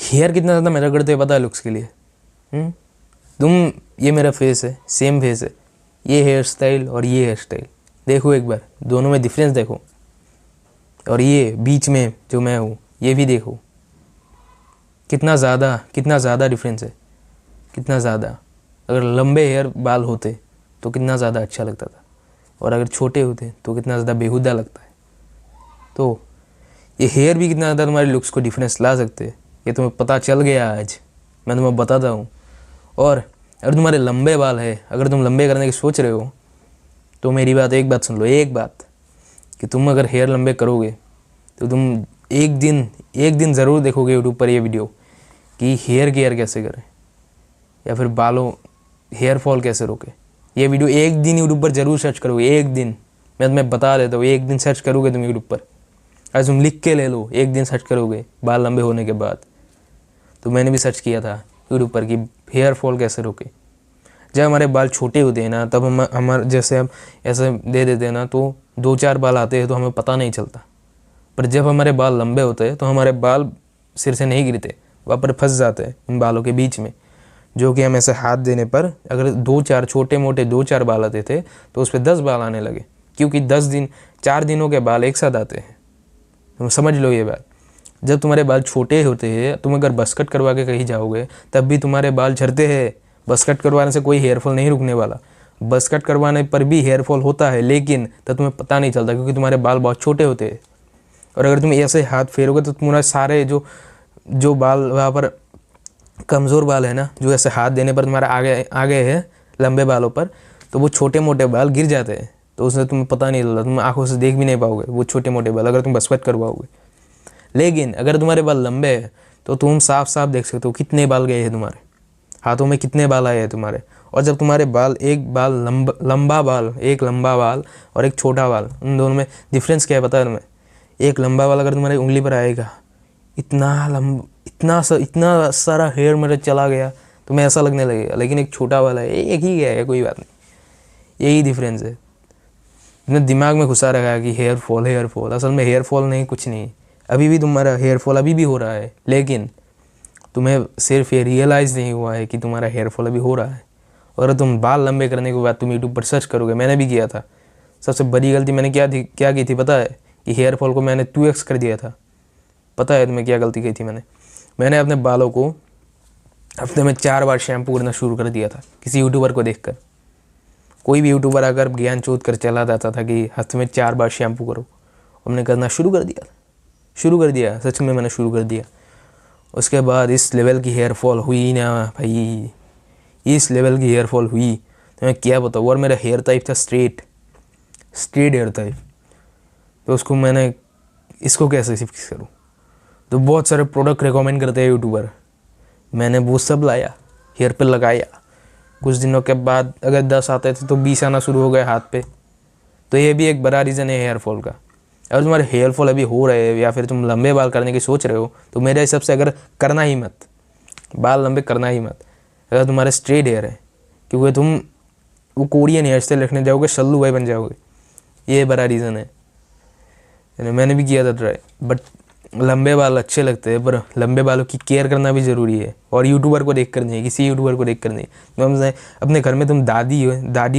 Hair कितना ज़्यादा matter करते हैं पता है लुक्स के लिए? तुम, ये मेरा फेस है, सेम फेस है, ये हेयर स्टाइल और ये हेयर स्टाइल देखो एक बार, दोनों में डिफरेंस देखो। और ये बीच में जो मैं हूँ ये भी देखो, कितना ज़्यादा डिफरेंस है, कितना ज़्यादा। अगर लंबे हेयर बाल होते तो कितना ज़्यादा अच्छा लगता था, और अगर छोटे होते तो कितना ज़्यादा बेहुदा लगता है। तो ये हेयर भी कितना ज़्यादा तुम्हारे लुक्स को डिफरेंस ला सकते हैं, ये तुम्हें पता चल गया आज, मैं तुम्हें बताता हूँ। और अगर तुम्हारे लंबे बाल है, अगर तुम लंबे करने की सोच रहे हो, तो मेरी बात, एक बात सुन लो, एक बात, कि तुम अगर हेयर लंबे करोगे तो तुम एक दिन ज़रूर देखोगे यूट्यूब पर ये वीडियो कि हेयर केयर कैसे करें, या फिर बालों हेयर फॉल कैसे रोके। ये वीडियो एक दिन यूट्यूब पर ज़रूर सर्च करोगे, एक दिन, मैं तुम्हें बता देता हूँ, एक दिन सर्च करोगे तुम यूट्यूब पर, आज तुम लिख के ले लो, एक दिन सर्च करोगे बाल लंबे होने के बाद। तो मैंने भी सर्च किया था यूट्यूब पर कि हेयर फॉल कैसे रोके। जब हमारे बाल छोटे होते हैं ना, तब हमारे जैसे हम ऐसे दे देते हैं ना, तो 2-4 बाल आते हैं तो हमें पता नहीं चलता। पर जब हमारे बाल लंबे होते हैं तो हमारे बाल सिर से नहीं गिरते, वहाँ पर फंस जाते हैं इन बालों के बीच में, जो कि हम ऐसे हाथ देने पर अगर 2-4 छोटे मोटे 2-4 बाल आते थे तो उस पर 10 बाल आने लगे, क्योंकि 4 दिनों के बाल एक साथ आते हैं। तुम समझ लो ये बात। जब तुम्हारे बाल छोटे होते हैं, तुम अगर बस कट करवा के कहीं जाओगे तब भी तुम्हारे बाल झड़ते हैं। बस कट करवाने से कोई हेयर फॉल नहीं रुकने वाला, बस कट करवाने पर भी हेयर फॉल होता है, लेकिन तब तुम्हें पता नहीं चलता क्योंकि तुम्हारे बाल बहुत छोटे होते हैं। और अगर तुम ऐसे हाथ फेरोगे तो तुम्हारे सारे जो बाल वहाँ पर कमज़ोर बाल है ना, जो ऐसे हाथ देने पर तुम्हारे आगे है लंबे बालों पर, तो वो छोटे मोटे बाल गिर जाते हैं, तो उससे तुम्हें पता नहीं चलता, तुम आंखों से देख भी नहीं पाओगे वो छोटे मोटे बाल, अगर तुम बस कट करवाओगे। लेकिन अगर तुम्हारे बाल लंबे हैं तो तुम साफ साफ देख सकते हो कितने बाल गए हैं तुम्हारे हाथों में, कितने बाल आए हैं तुम्हारे। और जब तुम्हारे बाल, एक लंबा बाल, एक लंबा बाल और एक छोटा बाल, उन दोनों में डिफरेंस क्या है पता है तुम्हें? एक लंबा बाल अगर तुम्हारी उंगली पर आएगा, इतना सारा हेयर मेरा चला गया, तुम्हें ऐसा लगने लगेगा। लेकिन एक छोटा वाला है, एक ही गया है, कोई बात नहीं, यही डिफरेंस है। तुमने दिमाग में घुसा रखा है कि हेयर फॉल, असल में हेयर फॉल नहीं, कुछ नहीं। अभी भी तुम्हारा हेयर फॉल अभी भी हो रहा है, लेकिन तुम्हें सिर्फ ये रियलाइज़ नहीं हुआ है कि तुम्हारा हेयर फॉल अभी हो रहा है। और तुम बाल लंबे करने के बाद तुम यूट्यूब पर सर्च करोगे, मैंने भी किया था। सबसे बड़ी गलती मैंने क्या की थी पता है? कि हेयर फॉल को मैंने 2x कर दिया था। पता है तुम्हें क्या गलती की थी मैंने अपने बालों को हफ्ते में 4 बार शैम्पू करना शुरू कर दिया था, किसी यूट्यूबर को देखकर। कोई भी यूट्यूबर अगर ज्ञान चोद कर चला जाता था कि हफ्ते में 4 बार शैम्पू करो, हमने करना शुरू कर दिया, सच में मैंने शुरू कर दिया। उसके बाद इस लेवल की हेयर फॉल हुई ना भाई, इस लेवल की हेयर फॉल हुई तो मैं क्या बताऊँ। और मेरा हेयर टाइप था स्ट्रेट हेयर टाइप, तो उसको मैंने, इसको कैसे फिक्स करूँ? तो बहुत सारे प्रोडक्ट रिकमेंड करते हैं यूट्यूबर, मैंने वो सब लाया, हेयर पे लगाया। कुछ दिनों के बाद अगर 10 आते थे तो 20 आना शुरू हो गए हाथ पे। तो ये भी एक बड़ा रीज़न है हेयर फॉल का। अगर तुम्हारे हेयर फॉल अभी हो रहे हैं या फिर तुम लंबे बाल करने की सोच रहे हो, तो मेरे हिसाब से अगर करना ही मत, बाल लंबे करना ही मत। अगर तुम्हारे स्ट्रेट हेयर है, क्योंकि तुम वो कोरियन हेयर स्टाइल रखने जाओगे, सल्लू भाई बन जाओगे, ये बड़ा रीज़न है। मैंने भी किया था ट्राई, बट लंबे बाल अच्छे लगते हैं, पर लंबे बालों की केयर करना भी ज़रूरी है। और यूट्यूबर को देख कर नहीं, किसी यूट्यूबर को देख कर नहीं। तुम अपने घर में तुम दादी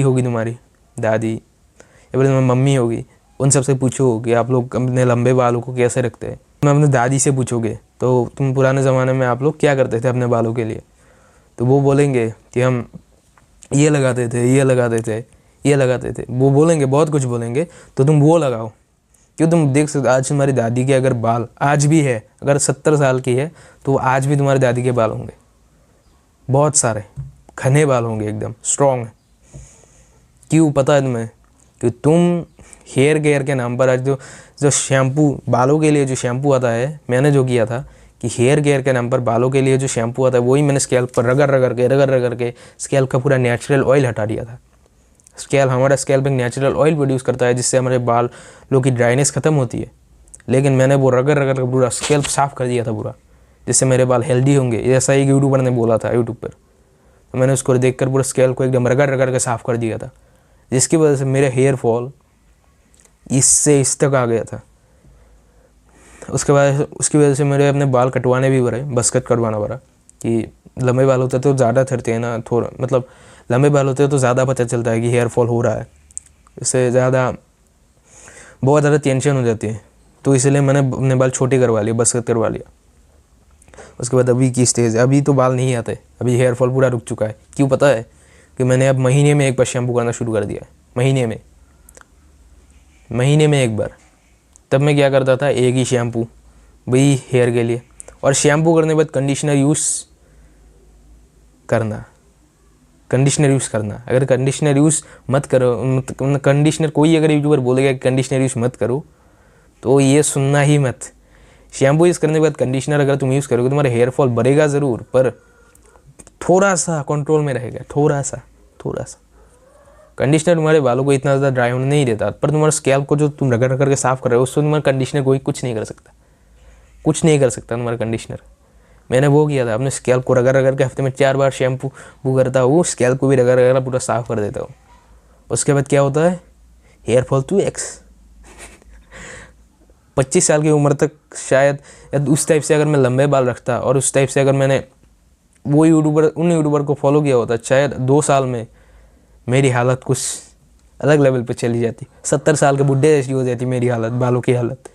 होगी तुम्हारी दादी, या फिर तुम्हारी मम्मी होगी, उन सबसे पूछो कि आप लोग अपने लंबे बालों को कैसे रखते हैं। तुम अपने दादी से पूछोगे तो तुम पुराने ज़माने में आप लोग क्या करते थे अपने बालों के लिए, तो वो बोलेंगे कि हम ये लगाते थे। वो बोलेंगे, बहुत कुछ बोलेंगे, तो तुम वो लगाओ। क्यों? तुम देख सकते आज तुम्हारी दादी के अगर बाल आज भी है, अगर 70 साल की है, तो आज भी तुम्हारी दादी के बाल होंगे, बहुत सारे घने बाल होंगे, एकदम स्ट्रॉन्ग। क्यों पता है तुम्हें? कि तुम हेयर केयर के नाम पर आज जो शैम्पू बालों के लिए जो शैम्पू आता है, मैंने जो किया था कि हेयर केयर के नाम पर बालों के लिए जो शैम्पू आता है, वही मैंने स्कैल्प पर रगड़ के स्कैल्प का पूरा नेचुरल ऑयल हटा दिया था। हमारा स्कैल्प एक नेचुरल ऑयल प्रोड्यूस करता है, जिससे हमारे बालों की ड्राइनेस ख़त्म होती है। लेकिन मैंने वो रगड़ के पूरा स्कैल्प साफ़ कर दिया था पूरा, जिससे मेरे बाल हेल्दी होंगे, ऐसा एक यूट्यूबर ने बोला था यूट्यूब पर। तो मैंने उसको देखकर पूरा स्कैल्प को एकदम रगड़ के साफ़ कर दिया था, जिसकी वजह से मेरे हेयर फॉल इससे इस तक आ गया था। उसके बाद उसकी वजह से मेरे अपने बाल कटवाने भी पड़े, बस कट करवाना पड़ा कि लंबे बाल होते तो ज़्यादा झड़ते हैं ना, थोड़ा मतलब लंबे बाल होते तो ज़्यादा पता चलता है कि हेयर फॉल हो रहा है, इससे ज़्यादा बहुत ज़्यादा टेंशन हो जाती है। तो इसलिए मैंने अपने बाल छोटे करवा लिए, बस कट करवा लिया। उसके बाद अभी की स्टेज है, अभी तो बाल नहीं आते, अभी हेयर फॉल पूरा रुक चुका है। क्यों पता है कि मैंने अब महीने में एक बार शैम्पू करना शुरू कर दिया है। महीने में एक बार। तब मैं क्या करता था, एक ही शैम्पू वही हेयर के लिए, और शैम्पू करने के बाद कंडीशनर यूज़ करना। अगर कंडीशनर यूज़ मत करो, कंडीशनर कोई अगर यूट्यूबर बोलेगा कि कंडीशनर यूज़ मत करो तो ये सुनना ही मत। शैम्पू यूज़ करने के बाद कंडीशनर अगर तुम यूज़ करोगे, तुम्हारा हेयर फॉल बढ़ेगा ज़रूर, पर थोड़ा सा कंट्रोल में रहेगा, थोड़ा सा। कंडीशनर तुम्हारे बालों को इतना ज़्यादा ड्राई होने नहीं देता, पर तुम्हारे स्कैल्प को जो तुम रगड़ रगड़ के साफ़ कर रहे हो, उससे तुम्हारा कंडीशनर कोई कुछ नहीं कर सकता तुम्हारा कंडीशनर। मैंने वो किया था, अपने स्कैल्प को रगड़ रगड़ के हफ्ते में 4 बार शैम्पू वो करता हूँ, स्कैल्प को भी रगड़ रगड़ पूरा साफ़ कर देता हूँ। उसके बाद क्या होता है, हेयर फॉल 2x। 25 साल की उम्र तक शायद उस टाइप से अगर मैं लंबे बाल रखता और उस टाइप से अगर मैंने उन यूट्यूबर को फॉलो किया होता, शायद 2 साल में मेरी हालत कुछ अलग लेवल पे चली जाती। 70 साल के बुढ़े जैसी हो जाती मेरी हालत, बालों की हालत।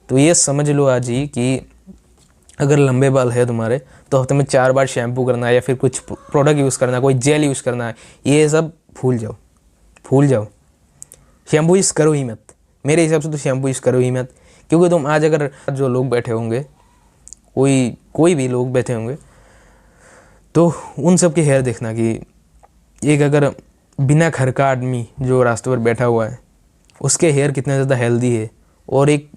तो ये समझ लो आज ही कि अगर लंबे बाल है तुम्हारे तो हफ्ते में 4 बार शैम्पू करना है, या फिर कुछ प्रोडक्ट यूज़ करना है, कोई जेल यूज़ करना है, ये सब भूल जाओ। शैम्पू यूज़ करो ही मत, मेरे हिसाब से तो शैम्पू यूज़ करो ही मत। क्योंकि तुम आज अगर जो लोग बैठे होंगे, कोई भी लोग बैठे होंगे, तो उन सब के हेयर देखना कि एक अगर बिना घर का आदमी जो रास्ते पर बैठा हुआ है उसके हेयर कितने ज़्यादा हेल्दी है, और एक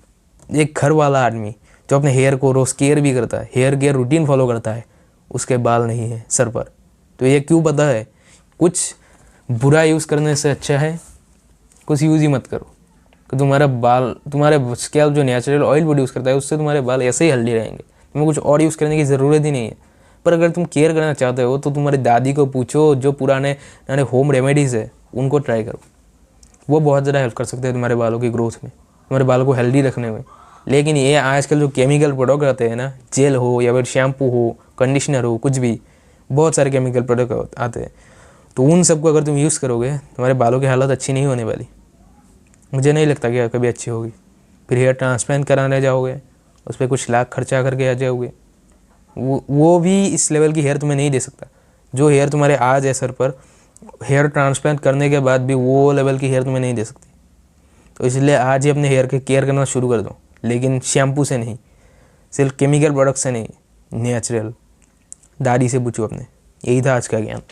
घर वाला आदमी जो अपने हेयर को रोज़ केयर भी करता है, हेयर केयर रूटीन फॉलो करता है, उसके बाल नहीं है सर पर। तो ये क्यों पता है, कुछ बुरा यूज़ करने से अच्छा है कुछ यूज़ ही मत करो, कि तुम्हारे स्कैल्प जो नेचुरल ऑयल प्रोड्यूस करता है उससे तुम्हारे बाल ऐसे ही हेल्दी रहेंगे, तुम्हें कुछ और यूज़ करने की ज़रूरत ही नहीं है। पर अगर तुम केयर करना चाहते हो तो तुम्हारी दादी को पूछो, जो पुराने होम रेमेडीज़ है उनको ट्राई करो, वो बहुत ज़्यादा हेल्प कर सकते हैं तुम्हारे बालों की ग्रोथ में, तुम्हारे बालों को हेल्दी रखने में। लेकिन ये आजकल जो केमिकल प्रोडक्ट आते हैं ना, जेल हो या फिर शैम्पू हो, कंडीशनर हो, कुछ भी, बहुत सारे केमिकल प्रोडक्ट आते हैं, तो उन सबको अगर तुम यूज़ करोगे तुम्हारे बालों की हालत अच्छी नहीं होने वाली। मुझे नहीं लगता कि कभी अच्छी होगी। फिर हेयर ट्रांसप्लांट कराने जाओगे, उस पर कुछ लाख खर्चा करके आ जाओगे, वो भी इस लेवल की हेयर तुम्हें नहीं दे सकता। जो हेयर तुम्हारे आज है सर पर, हेयर ट्रांसप्लांट करने के बाद भी वो लेवल की हेयर तुम्हें नहीं दे सकती। तो इसलिए आज ही अपने हेयर की केयर करना शुरू कर दो, लेकिन शैम्पू से नहीं, सिर्फ केमिकल प्रोडक्ट से नहीं, नेचुरल। दादी से पूछो अपने। यही था आज का ज्ञान।